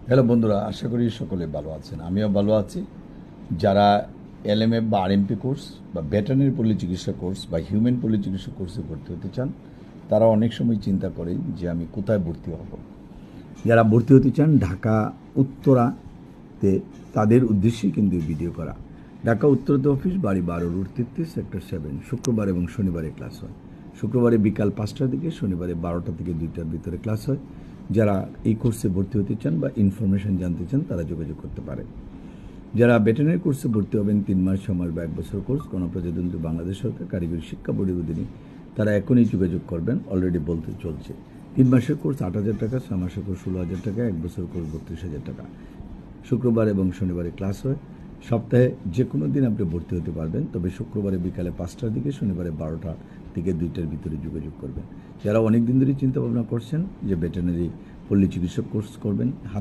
Hello বন্ধুরা, আশা করি সকলে ভালো আছেন। আমিও ভালো আছি। যারা এলএমএফ বা আরএমপি কোর্স বা ভেটেরিনারি পল্লী চিকিৎসা কোর্স বা হিউম্যান পল্লী চিকিৎসা কোর্সে ভর্তি হতে চান, তারা অনেক সময় চিন্তা করেন যে আমি কোথায় ভর্তি হব। যারা ভর্তি হতে চান ঢাকা উত্তরাতে, তাদের উদ্দেশ্যেই কিন্তু এই ভিডিও করা। ঢাকা উত্তরাতে অফিস, বাড়ি 12 রোড 33 সেক্টর 7। শুক্রবার এবং শনিবারে ক্লাস হয়। শুক্রবারে বিকাল 5টার দিকে, শনিবারে 12টা থেকে 2টার ভিতরে ক্লাস হয়। যারা এই কোর্সে ভর্তি হতে চান বা ইনফরমেশন জানতে চান, তারা যোগাযোগ করতে পারে। যারা ভেটেরিনারি কোর্সে ভর্তি হবেন 3 মাস, 6 মাস বা 1 বছর কোর্স, গণপ্রজাতন্ত্রী বাংলাদেশ সরকার কারিগরি শিক্ষা বোর্ডের অধীনে, তারা এখনই যোগাযোগ করবেন। অলরেডি বলতে চলছে। 3 মাসের কোর্স 8,000 টাকা, 6 মাসের কোর্স 16,000 টাকা, 1 বছর কোর্স 32,000 টাকা। শুক্রবার এবং শনিবারে ক্লাস হয়। সপ্তাহে যে কোনো দিন আপনি ভর্তি হতে পারবেন, তবে শুক্রবারে বিকালে 5টার দিকে, শনিবারে 12টা থেকে 2টার ভিতরে যোগাযোগ করবেন। যারা অনেক দিন ধরে চিন্তা ভাবনা করছেন যে ভেটেরিনারি পল্লী চিকিৎসক কোর্স করবেন,